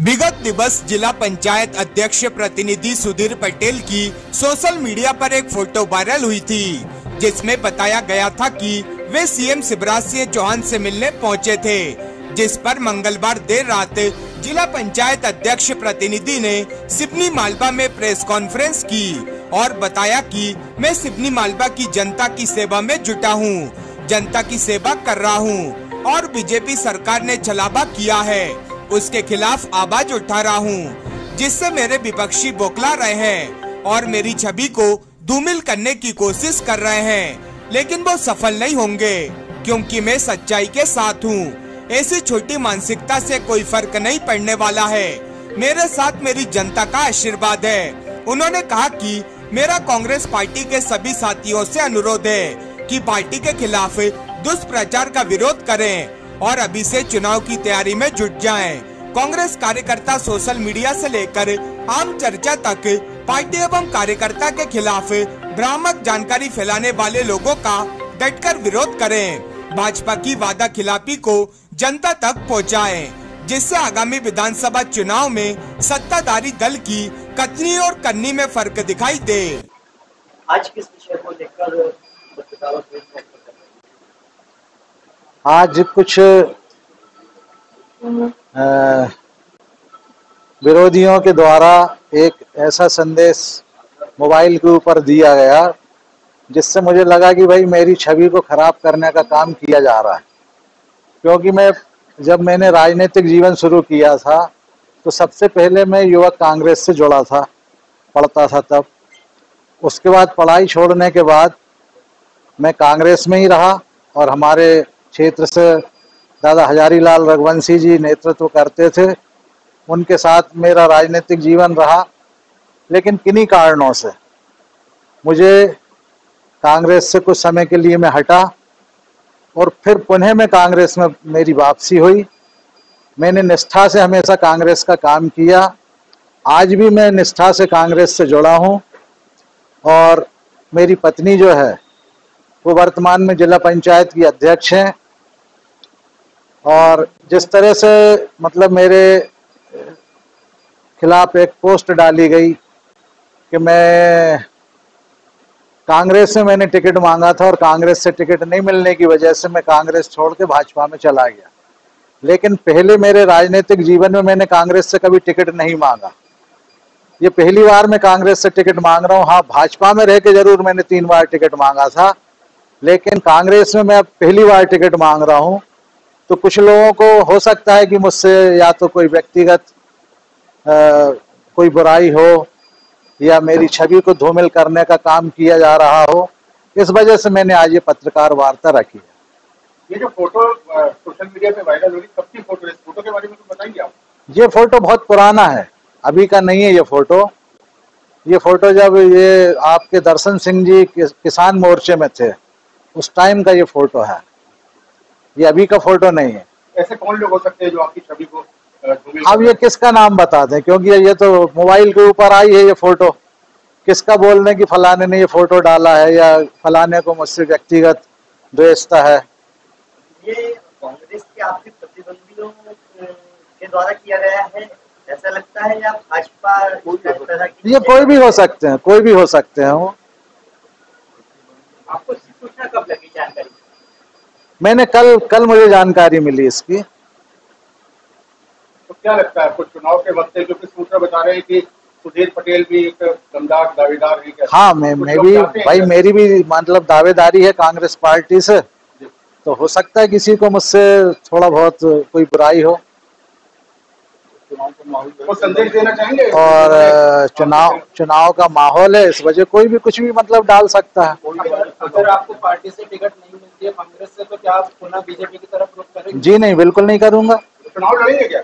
विगत दिवस जिला पंचायत अध्यक्ष प्रतिनिधि सुधीर पटेल की सोशल मीडिया पर एक फोटो वायरल हुई थी, जिसमें बताया गया था कि वे सीएम शिवराज सिंह चौहान से मिलने पहुंचे थे, जिस पर मंगलवार देर रात जिला पंचायत अध्यक्ष प्रतिनिधि ने सिवनी मालवा में प्रेस कॉन्फ्रेंस की और बताया कि मैं सिवनी मालवा की जनता की सेवा में जुटा हूं, जनता की सेवा कर रहा हूं और बीजेपी सरकार ने छलावा किया है उसके खिलाफ आवाज उठा रहा हूं, जिससे मेरे विपक्षी बौखला रहे हैं और मेरी छवि को धूमिल करने की कोशिश कर रहे हैं, लेकिन वो सफल नहीं होंगे क्योंकि मैं सच्चाई के साथ हूं। ऐसी छोटी मानसिकता से कोई फर्क नहीं पड़ने वाला है, मेरे साथ मेरी जनता का आशीर्वाद है। उन्होंने कहा कि मेरा कांग्रेस पार्टी के सभी साथियों से अनुरोध है कि पार्टी के खिलाफ दुष्प्रचार का विरोध करें और अभी से चुनाव की तैयारी में जुट जाएं। कांग्रेस कार्यकर्ता सोशल मीडिया से लेकर आम चर्चा तक पार्टी एवं कार्यकर्ता के खिलाफ भ्रामक जानकारी फैलाने वाले लोगों का डटकर विरोध करें। भाजपा की वादा खिलाफी को जनता तक पहुंचाएं, जिससे आगामी विधानसभा चुनाव में सत्ताधारी दल की कथनी और करनी में फर्क दिखाई दे। आज किस विषय को लेकर आज कुछ विरोधियों के द्वारा एक ऐसा संदेश मोबाइल के ऊपर दिया गया जिससे मुझे लगा कि भाई मेरी छवि को खराब करने का काम किया जा रहा है, क्योंकि जब मैंने राजनीतिक जीवन शुरू किया था तो सबसे पहले मैं युवक कांग्रेस से जुड़ा था, पढ़ता था तब। उसके बाद पढ़ाई छोड़ने के बाद मैं कांग्रेस में ही रहा और हमारे क्षेत्र से दादा हजारीलाल रघुवंशी जी नेतृत्व करते थे, उनके साथ मेरा राजनीतिक जीवन रहा। लेकिन किन्हीं कारणों से मुझे कांग्रेस से कुछ समय के लिए मैं हटा और फिर पुनः मैं कांग्रेस में मेरी वापसी हुई। मैंने निष्ठा से हमेशा कांग्रेस का काम किया, आज भी मैं निष्ठा से कांग्रेस से जुड़ा हूं और मेरी पत्नी जो है वो वर्तमान में जिला पंचायत की अध्यक्ष हैं। और जिस तरह से मतलब मेरे खिलाफ एक पोस्ट डाली गई कि मैं कांग्रेस से मैंने टिकट मांगा था और कांग्रेस से टिकट नहीं मिलने की वजह से मैं कांग्रेस छोड़ के भाजपा में चला गया, लेकिन पहले मेरे राजनीतिक जीवन में मैंने कांग्रेस से कभी टिकट नहीं मांगा। ये पहली बार मैं कांग्रेस से टिकट मांग रहा हूँ। हाँ, भाजपा में रह के जरूर मैंने 3 बार टिकट मांगा था, लेकिन कांग्रेस में मैं पहली बार टिकट मांग रहा हूं। तो कुछ लोगों को हो सकता है कि मुझसे या तो कोई व्यक्तिगत कोई बुराई हो या मेरी छवि को धूमिल करने का काम किया जा रहा हो, इस वजह से मैंने आज ये पत्रकार वार्ता रखी है। ये जो फोटो सोशल मीडिया पे वायरल हो रही, कब की फोटो है? इस फोटो के बारे में तो बताइए आप। ये फोटो बहुत पुराना है, अभी का नहीं है। ये फोटो जब ये आपके दर्शन सिंह जी किसान मोर्चे में थे उस टाइम का ये फोटो है, ये अभी का फोटो नहीं है। ऐसे कौन लोग हो सकते हैं जो आपकी छवि को अब ये किसका नाम बता दें, क्योंकि ये तो मोबाइल के ऊपर आई है ये फोटो। किसका बोलने की फलाने ने ये फोटो डाला है या फलाने को मुझसे व्यक्तिगत द्वेषता है। ये कांग्रेस के आपके प्रतिद्वंदियों के द्वारा किया गया है ऐसा लगता है, या भाजपा? ये कोई भी हो सकते हैं, कोई भी हो सकते हैं वो। आपको सूचना कब लगी, जानकारी? मैंने कल मुझे जानकारी मिली इसकी। तो क्या लगता है आपको चुनाव के वक्त, जो कि सूत्र बता रहे हैं कि सुधीर पटेल भी एक दमदार दावेदार है? हाँ, मैं भी भाई, मेरी भी मतलब दावेदारी है कांग्रेस पार्टी से, तो हो सकता है किसी को मुझसे थोड़ा बहुत कोई बुराई हो। वो संदेश देना चाहेंगे? और चुनाव का माहौल है, इस वजह कोई भी कुछ भी मतलब डाल सकता है। अगर आपको पार्टी से टिकट नहीं मिलती है कांग्रेस से, तो क्या आप पुनः बीजेपी की तरफ रुख करेंगे? जी नहीं, बिल्कुल नहीं करूंगा। चुनाव लड़ेंगे क्या?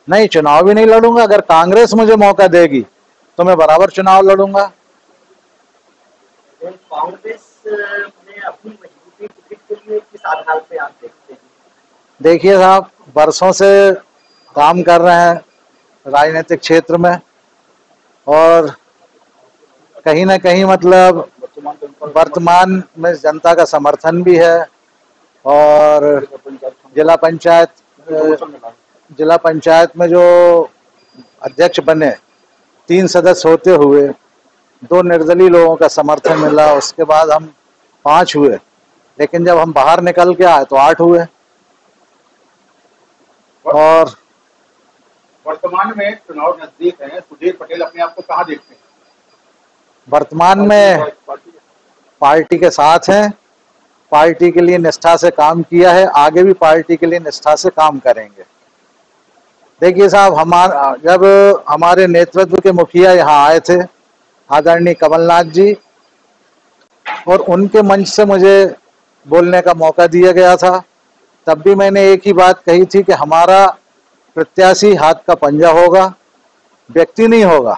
नहीं, चुनाव भी नहीं लड़ूंगा। अगर कांग्रेस मुझे मौका देगी तो मैं बराबर चुनाव लड़ूंगा। कांग्रेस ने अपनी मजबूती टिकट के लिए किस आधार पे आप देखते हैं? देखिए साहब, बरसों से काम कर रहे हैं राजनीतिक क्षेत्र में और कहीं ना कहीं मतलब वर्तमान में जनता का समर्थन भी है और जिला पंचायत में जो अध्यक्ष बने, 3 सदस्य होते हुए 2 निर्दलीय लोगों का समर्थन मिला, उसके बाद हम 5 हुए, लेकिन जब हम बाहर निकल के आए तो 8 हुए। और वर्तमान में चुनाव नजदीक है, सुधीर पटेल अपने आप को कहाँ देखते हैं? वर्तमान में पार्टी के साथ हैं, पार्टी के लिए निष्ठा से काम किया है, आगे भी पार्टी के लिए निष्ठा से काम करेंगे। देखिए साहब, जब हमारे नेतृत्व के मुखिया यहाँ आए थे आदरणीय कमलनाथ जी, और उनके मंच से मुझे बोलने का मौका दिया गया था, तब भी मैंने एक ही बात कही थी कि हमारा प्रत्याशी हाथ का पंजा होगा, व्यक्ति नहीं होगा।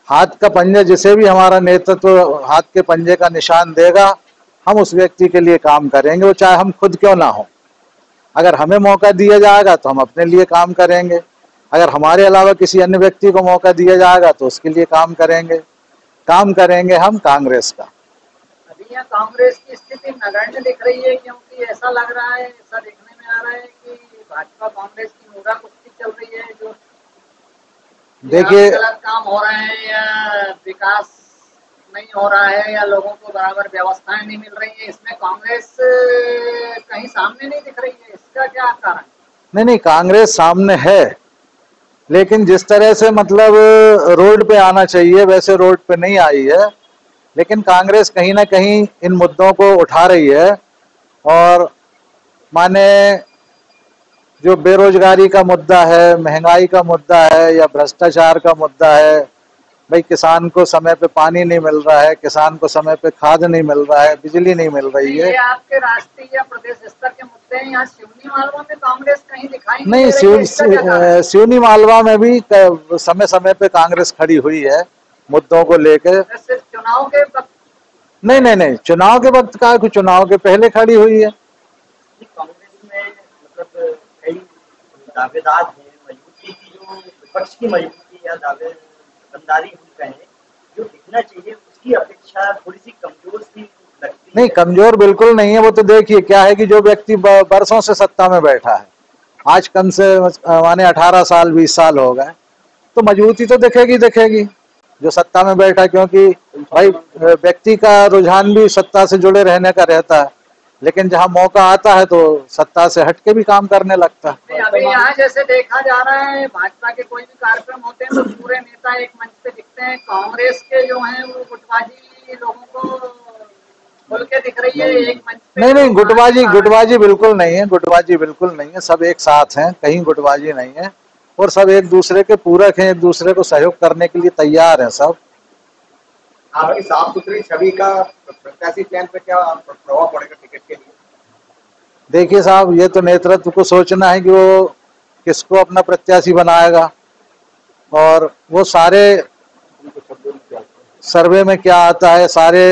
हाथ का पंजा जिसे भी हमारा नेतृत्व हाथ के पंजे का निशान देगा, हम उस व्यक्ति के लिए काम करेंगे, वो चाहे हम खुद क्यों ना हो। अगर हमें मौका दिया जाएगा तो हम अपने लिए काम करेंगे, अगर हमारे अलावा किसी अन्य व्यक्ति को मौका दिया जाएगा तो उसके लिए काम करेंगे। काम करेंगे हम कांग्रेस का। अभी यहाँ कांग्रेस की स्थिति नगण्य दिख रही है, क्योंकि ऐसा लग रहा है, ऐसा देखने में आ रहा है कि भाजपा कांग्रेस की मुद्दा कुश्ती चल रही है, जो देखिए गलत काम हो रहे हैं या विकास नहीं हो रहा है या लोगों को बराबर व्यवस्थाएं नहीं मिल रही है, इसमें कांग्रेस कहीं सामने नहीं दिख रही है। इसका क्या कारण? नहीं, कांग्रेस सामने है, लेकिन जिस तरह से मतलब रोड पे आना चाहिए वैसे रोड पे नहीं आई है। लेकिन कांग्रेस कहीं ना कहीं इन मुद्दों को उठा रही है, और माने जो बेरोजगारी का मुद्दा है, महंगाई का मुद्दा है, या भ्रष्टाचार का मुद्दा है, भाई किसान को समय पे पानी नहीं मिल रहा है, किसान को समय पे खाद नहीं मिल रहा है, बिजली नहीं मिल रही है। ये आपके राष्ट्रीय या प्रदेश स्तर के मुद्दे हैं। यहाँ सिवनी मालवा में कांग्रेस कहीं दिखाई नहीं, सिवनी मालवा में भी समय समय पे कांग्रेस खड़ी हुई है मुद्दों को लेकर। सिर्फ चुनाव के वक्त? नहीं, चुनाव के वक्त का, कुछ चुनाव के पहले खड़ी हुई है। कांग्रेस में मतलब कई दावेदार हैं, मजबूती की जो विपक्ष की मजबूती या दावेदारी हम कहें जो दिखना चाहिए, उसकी अपेक्षा थोड़ी सी कमजोर सी लगती है। नहीं, कमजोर बिल्कुल नहीं है। वो तो देखिए क्या है कि जो व्यक्ति बरसों से सत्ता में बैठा है, आज कम से माने 18 साल 20 साल हो गए, तो मजबूती तो दिखेगी जो सत्ता में बैठा, क्योंकि भाई व्यक्ति का रुझान भी सत्ता से जुड़े रहने का रहता है, लेकिन जहां मौका आता है तो सत्ता से हटके भी काम करने लगता है। अभी यहाँ जैसे देखा जा रहा है, भाजपा के कोई भी कार्यक्रम होते हैं तो पूरे नेता एक मंच पे दिखते हैं, कांग्रेस के जो हैं वो गुटबाजी लोगों को खुल के दिख रही है एक मंच पे। नहीं, गुटबाजी बिल्कुल नहीं है, गुटबाजी बिल्कुल नहीं है। सब एक साथ हैं, कहीं गुटबाजी नहीं है, और सब एक दूसरे के पूरक हैं, एक दूसरे को सहयोग करने के लिए तैयार हैं सब। आपकी साफ सुथरी छवि का प्रत्याशी चयन पे क्या प्रभाव पड़ेगा टिकट के लिए? देखिए साहब, ये तो नेतृत्व को सोचना है कि वो किसको अपना प्रत्याशी बनाएगा, और वो सारे सर्वे में क्या आता है, सारे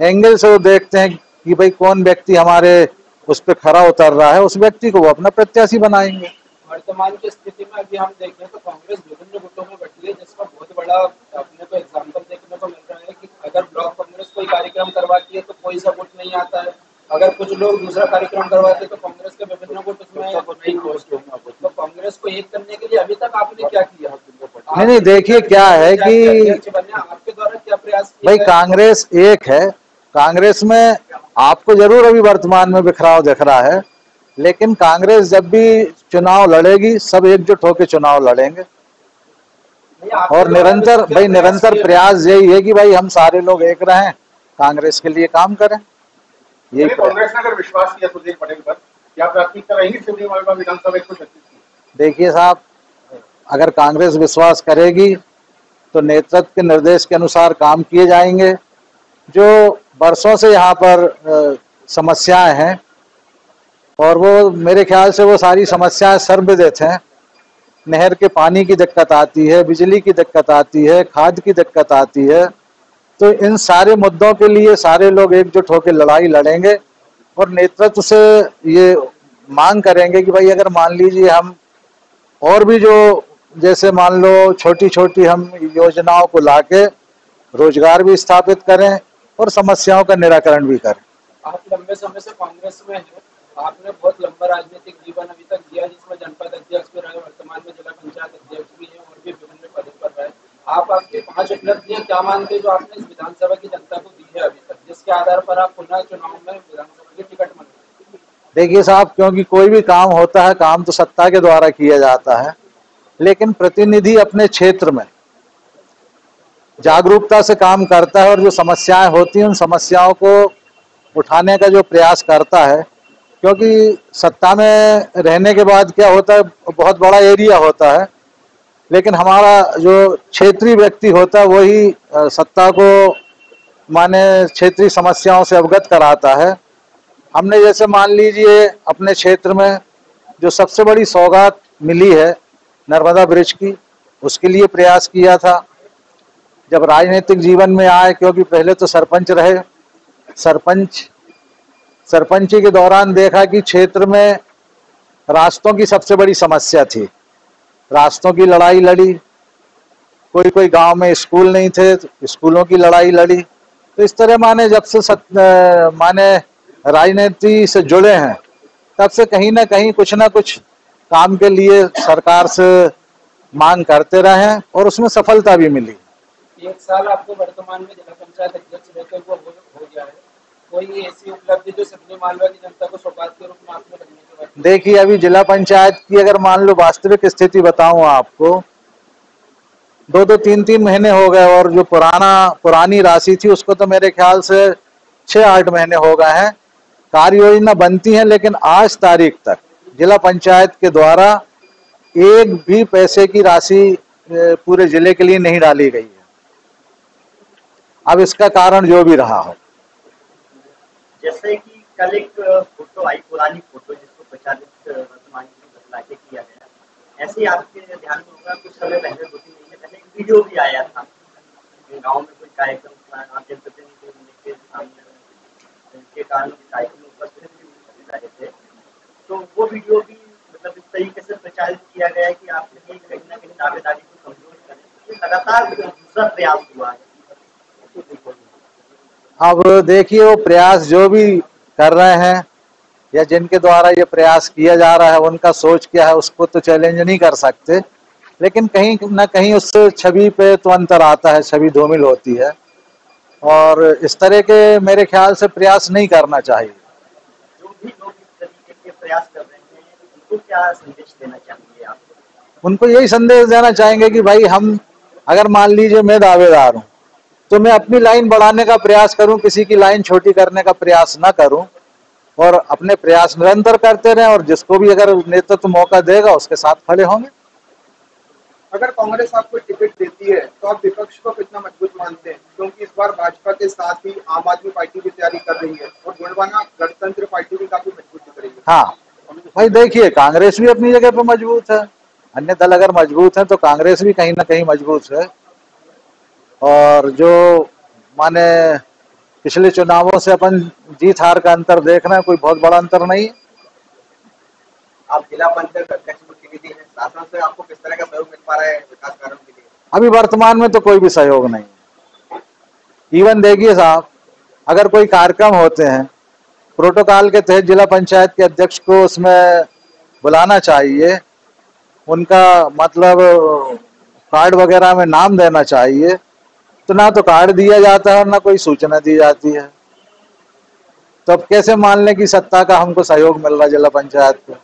एंगल से वो देखते हैं कि भाई कौन व्यक्ति हमारे उस पर खरा उतर रहा है, उस व्यक्ति को वो अपना प्रत्याशी बनाएंगे। वर्तमान की स्थिति में अभी हम देखें तो कांग्रेस विभिन्न गुटों में बटी है, जिसका बहुत बड़ा अपने को एग्जाम्पल देखने को मिल रहा है कि अगर ब्लॉक कांग्रेस कोई कार्यक्रम करवाती है तो कोई सा गुट नहीं आता है, अगर कुछ लोग दूसरा कार्यक्रम करवाते तो कांग्रेस के विभिन्न गुट उसमें नहीं पहुंचते। तो कांग्रेस को एक करने के लिए अभी तक आपने क्या किया? नहीं, देखिए क्या है कि आपके द्वारा क्या प्रयास भाई कांग्रेस एक है, कांग्रेस में आपको जरूर अभी वर्तमान में बिखराव दिख रहा है, लेकिन कांग्रेस जब भी चुनाव लड़ेगी सब एकजुट होकर चुनाव लड़ेंगे, और निरंतर प्रयास यही है कि भाई हम सारे लोग एक रहें, कांग्रेस के लिए काम करें। ये कांग्रेस ने अगर विश्वास किया सुधीर पटेल पर, क्या प्राथमिकता रहेगी सिवनी मालवा विधानसभा को? देखिए साहब, अगर कांग्रेस विश्वास करेगी तो नेतृत्व के निर्देश के अनुसार काम किए जाएंगे। जो बरसों से यहाँ पर समस्याएं हैं, और वो मेरे ख्याल से वो सारी समस्याएं सर्वविदित हैं। नहर के पानी की दिक्कत आती है, बिजली की दिक्कत आती है, खाद की दिक्कत आती है, तो इन सारे मुद्दों के लिए सारे लोग एकजुट होकर लड़ाई लड़ेंगे, और नेतृत्व से ये मांग करेंगे कि भाई अगर मान लीजिए हम और भी जो जैसे मान लो छोटी छोटी हम योजनाओं को लाके रोजगार भी स्थापित करें और समस्याओं का निराकरण भी करें। आप लंबे समय से कांग्रेस में हैं, आपने बहुत लंबा राजनीतिक जीवन अभी तक दिया, जिसमें जनपद अध्यक्ष भी रहे, वर्तमान में जिला पंचायत अध्यक्ष भी हैं और भी विभिन्न पदों पर रहे। आप आपकी 5 उपलब्धियां क्या मानते हैं जो आपने इस विधानसभा की जनता को दी है अभी तक, जिसके आधार पर आप पुनः चुनाव में विधानसभा की टिकट मांगते हैं? देखिए साहब, क्योंकि कोई भी काम होता है, काम तो सत्ता के द्वारा किया जाता है, लेकिन प्रतिनिधि अपने क्षेत्र में जागरूकता से काम करता है और जो समस्याएं होती हैं उन समस्याओं को उठाने का जो प्रयास करता है। क्योंकि सत्ता में रहने के बाद क्या होता है, बहुत बड़ा एरिया होता है, लेकिन हमारा जो क्षेत्रीय व्यक्ति होता है वही सत्ता को माने क्षेत्रीय समस्याओं से अवगत कराता है। हमने जैसे मान लीजिए अपने क्षेत्र में जो सबसे बड़ी सौगात मिली है नर्मदा ब्रिज की, उसके लिए प्रयास किया था। जब राजनीतिक जीवन में आए, क्योंकि पहले तो सरपंच रहे, सरपंची के दौरान देखा कि क्षेत्र में रास्तों की सबसे बड़ी समस्या थी। रास्तों की लड़ाई लड़ी, कोई गांव में स्कूल नहीं थे तो स्कूलों की लड़ाई लड़ी। तो इस तरह माने जब से माने राजनीति से जुड़े हैं तब से कहीं ना कहीं कुछ ना कुछ काम के लिए सरकार से मांग करते रहे हैं और उसमें सफलता भी मिली। 1 साल आपको वर्तमान में जिला पंचायत अध्यक्ष रहते हुए हो गया है, कोई ऐसी उपलब्धि जो सिवनी मालवा की जनता को सौगात के रूप में आपने करने के बाद? देखिए, अभी जिला पंचायत की अगर मान लो वास्तविक स्थिति बताऊं आपको, 2-2, 3-3 महीने हो गए और जो पुरानी राशि थी उसको तो मेरे ख्याल से 6-8 महीने हो गए हैं। कार्य योजना बनती है, लेकिन आज तारीख तक जिला पंचायत के द्वारा एक भी पैसे की राशि पूरे जिले के लिए नहीं डाली गई है। अब इसका कारण जो भी रहा हो, जैसे कि कल एक फोटो आई, पुरानी फोटो जिसको प्रचारित वर्तमान में बदला के किया गया, ऐसे ही आपके ध्यान में होगा कुछ समय पहले, 2-3 महीने पहले एक वीडियो भी आया था, गांव में कोई कार्यक्रम था, आप जनप्रतिनिधि के सामने के कारण कार्यक्रम में उपस्थित भी रहे थे, तो वो वीडियो भी मतलब इस तरीके से प्रचारित किया गया है कि आपने कहीं ना कहीं दावेदारी को कमजोर करें। लगातार दूसरा प्रयास हुआ है। अब देखिए, वो प्रयास जो भी कर रहे हैं या जिनके द्वारा ये प्रयास किया जा रहा है उनका सोच क्या है उसको तो चैलेंज नहीं कर सकते, लेकिन कहीं ना कहीं उससे छवि पे तो अंतर आता है, छवि धूमिल होती है और इस तरह के मेरे ख्याल से प्रयास नहीं करना चाहिए। जो भी लोग इस तरीके के प्रयास कर रहे हैं उनको क्या संदेश देना चाहेंगे आप? उनको यही संदेश देना चाहेंगे कि भाई, हम अगर मान लीजिए मैं दावेदार हूँ तो मैं अपनी लाइन बढ़ाने का प्रयास करूं, किसी की लाइन छोटी करने का प्रयास ना करूं और अपने प्रयास निरंतर करते रहें और जिसको भी अगर नेतृत्व मौका देगा उसके साथ खड़े होंगे। अगर कांग्रेस आपको टिकट देती है तो आप विपक्ष को कितना मजबूत मानते हैं? क्योंकि इस बार भाजपा के साथ ही आम आदमी पार्टी की तैयारी कर रही है और गोंडवाना गणतंत्र पार्टी भी काफी मजबूत दिख रही है। हाँ भाई, देखिए, कांग्रेस भी अपनी जगह पर मजबूत है, अन्य दल अगर मजबूत है तो कांग्रेस भी कहीं ना कहीं मजबूत है। और जो माने पिछले चुनावों से अपन जीत हार का अंतर देख रहे हैं, कोई बहुत बड़ा अंतर नहीं। आप जिला पंचायत अध्यक्ष प्रतिनिधि हैं, शासन से आपको किस तरह का सहयोग मिल पा रहा है विकास कार्यों के लिए? अभी वर्तमान में तो कोई भी सहयोग नहीं। इवन देखिए साहब, अगर कोई कार्यक्रम होते हैं प्रोटोकॉल के तहत जिला पंचायत के अध्यक्ष को उसमें बुलाना चाहिए, उनका मतलब कार्ड वगैरह में नाम देना चाहिए, तो ना तो कार्ड दिया जाता है और ना कोई सूचना दी जाती है। तो अब कैसे मान लें कि सत्ता का हमको सहयोग मिल रहा है जिला पंचायत को?